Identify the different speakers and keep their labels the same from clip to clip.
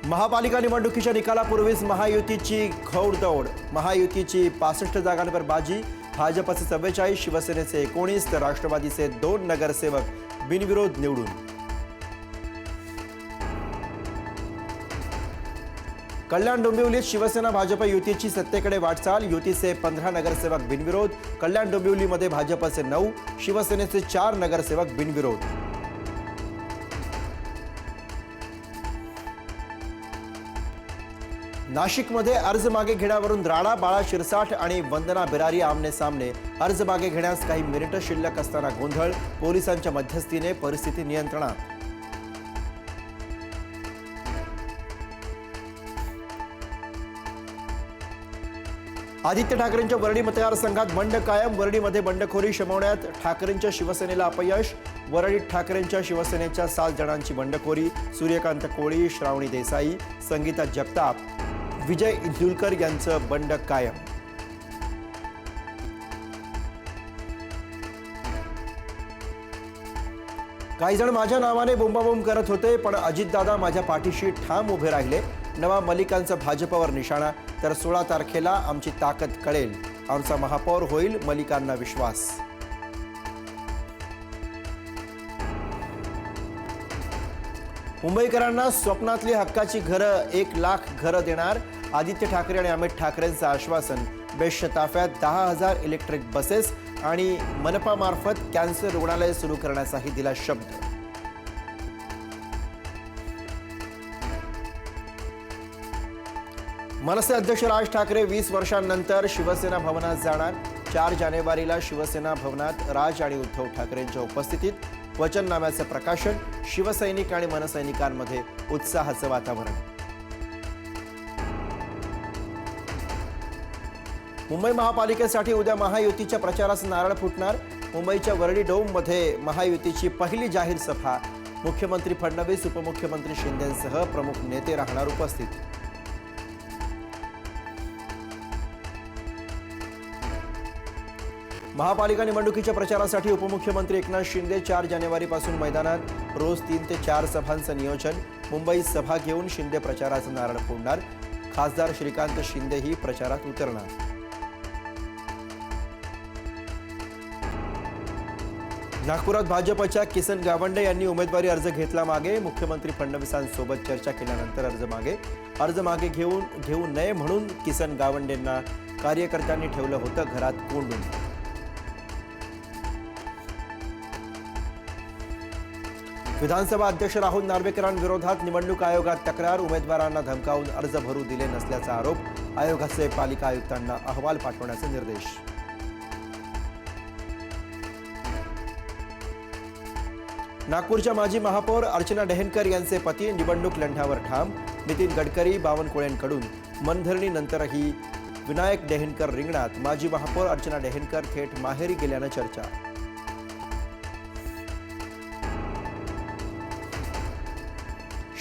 Speaker 1: महापालिका निवडणुकीच्या निकालापूर्वीच महायुतीची घौडदौड. महायुतीची 65 जागांवर बाजी. भाजपचे 44, शिवसेनेचे 19 तर राष्ट्रवादीचे 2 नगरसेवक बिनविरोध निवडून. कल्याण डोंबिवलीत शिवसेना भाजप युतीची सत्तेकडे वाटचाल. युतीचे 15 नगरसेवक बिनविरोध. कल्याण डोंबिवलीमध्ये भाजपचे 9, शिवसेनेचे 4 नगरसेवक बिनविरोध. नाशिकमध्ये अर्ज मागे घेण्यावरून राणा बाळा शिरसाठ आणि वंदना बिरारी आमने सामने. अर्ज मागे घेण्यास काही मिनिटं शिल्लक असताना गोंधळ. पोलिसांच्या मध्यस्थीने परिस्थिती नियंत्रणात. आदित्य ठाकरेंच्या वरळी मतदारसंघात बंड कायम. वरळीमध्ये बंडखोरी शमवण्यात ठाकरेंच्या शिवसेनेला अपयश. वरळीत ठाकरेंच्या शिवसेनेच्या 7 जणांची बंडखोरी. सूर्यकांत कोळी, श्रावणी देसाई, संगीता जगताप, विजय इंदुलकर यांचं बंड कायम. काही जण माझ्या नावाने बोंबाबोंब करत होते, पण अजितदादा माझ्या पाठीशी ठाम उभे राहिले. नवाब मलिकांचा भाजपवर निशाणा. तर 16 तारखेला आमची ताकद कळेल. आमचा महापौर होईल, मलिकांना विश्वास. मुंबईकरांना स्वप्नातली हक्काची घरं 1 लाख घरं देणार. आदित्य ठाकरे आणि अमित ठाकरेंचं आश्वासन. बेस्ट ताफ्यात 10,000 इलेक्ट्रिक बसेस आणि मनपामार्फत कॅन्सर रुग्णालय सुरू करण्याचाही दिला शब्द. मनसे अध्यक्ष राज ठाकरे 20 वर्षांनंतर शिवसेना भवनात जाणार. 4 जानेवारीला शिवसेना भवनात राज आणि उद्धव ठाकरेंच्या उपस्थितीत वचननाम्याचं प्रकाशन. शिवसैनिक आणि मनसैनिकांमध्ये उत्साहाचं वातावरण. मुंबई महापालिकेसाठी उद्या महायुतीच्या प्रचाराचं नारळ फुटणार. मुंबईच्या वरळी डोममध्ये महायुतीची पहिली जाहीर सभा. मुख्यमंत्री फडणवीस, उपमुख्यमंत्री शिंदेंसह प्रमुख नेते राहणार उपस्थित. महापालिका निवडणुकीच्या प्रचारासाठी उपमुख्यमंत्री एकनाथ शिंदे 4 जानेवारीपासून मैदानात. रोज 3 ते 4 सभांचं नियोजन. मुंबईत सभा घेऊन शिंदे प्रचाराचं नारळ फोडणार. खासदार श्रीकांत शिंदेही प्रचारात उतरणार. नागपुरात भाजपच्या किसन गावंडे यांनी उमेदवारी अर्ज घेतला मागे. मुख्यमंत्री फडणवीसांसोबत चर्चा केल्यानंतर अर्ज मागे घेऊ नये म्हणून किसन गावंडेंना कार्यकर्त्यांनी ठेवलं होतं घरात कोंडून. विधानसभा अध्यक्ष राहुल नार्वेकरांविरोधात निवडणूक आयोगात तक्रार. उमेदवारांना धमकावून अर्ज भरू दिले नसल्याचा आरोप. आयोगाचे पालिका आयुक्तांना अहवाल पाठवण्याचे निर्देश. नागपूरच्या माजी महापौर अर्चना डेहनकर यांचे पती निवडणूक लढण्यावर ठाम. नितीन गडकरी, बावनकुळेंकडून मनधरणीनंतरही विनायक डेहनकर रिंगणात. माजी महापौर अर्चना डेहनकर थेट माहेरी गेल्यानं चर्चा.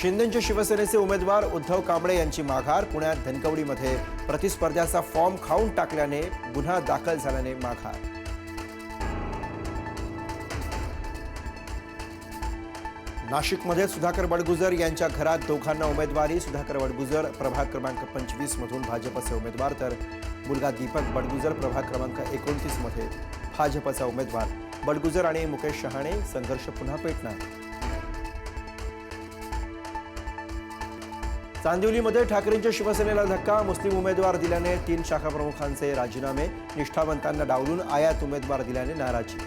Speaker 1: शिंदेंच्या शिवसेनेचे उमेदवार उद्धव कांबळे यांची माघार. पुण्यात धनकवडीमध्ये प्रतिस्पर्ध्याचा फॉर्म खाऊन टाकल्याने गुन्हा दाखल झाल्याने माघार. नाशिकमध्ये सुधाकर बडगुजर यांच्या घरात दोघांना उमेदवारी. सुधाकर बडगुजर प्रभाग क्रमांक 25 मधून भाजपचे उमेदवार, तर मुलगा दीपक बडगुजर प्रभाग क्रमांक 29 मध्ये भाजपचा उमेदवार. बडगुजर आणि मुकेश शहाणे संघर्ष पुन्हा पेटणार. चांदिवलीमध्ये ठाकरेंच्या शिवसेनेला धक्का. मुस्लिम उमेदवार दिल्याने 3 शाखा प्रमुखांचे राजीनामे. निष्ठावंतांना डावलून आयात उमेदवार दिल्याने नाराजी.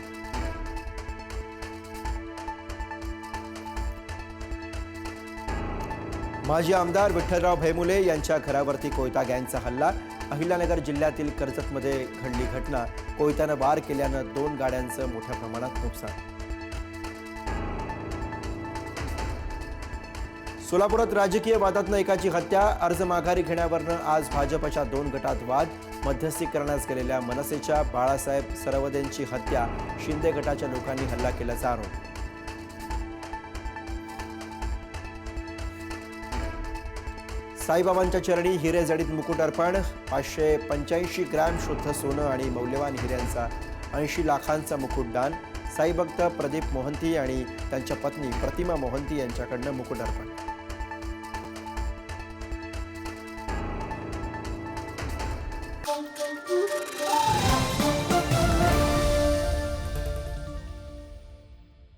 Speaker 1: माजी आमदार विठ्ठलराव भैमुले यांच्या घरावरती कोयता गँगचा हल्ला. अहिल्यानगर जिल्ह्यातील कर्जतमध्ये घडली घटना. कोयत्यानं वार केल्यानं 2 गाड्यांचं मोठ्या प्रमाणात नुकसान. सोलापुरात राजकीय वादातनं एकाची हत्या. अर्ज माघारी घेण्यावरनं आज भाजपच्या 2 गटात वाद. मध्यस्थी करण्यास गेलेल्या मनसेच्या बाळासाहेब सरवदेंची हत्या. शिंदे गटाच्या लोकांनी हल्ला केल्याचा आरोप. साईबाबांच्या चरणी हिरे जडित मुकुट अर्पण. 585 ग्रॅम शुद्ध सोनं आणि मौल्यवान हिऱ्यांचा 80 लाखांचा मुकुट दान. साईभक्त प्रदीप मोहंती आणि त्यांच्या पत्नी प्रतिमा मोहंती यांच्याकडनं मुकुट अर्पण.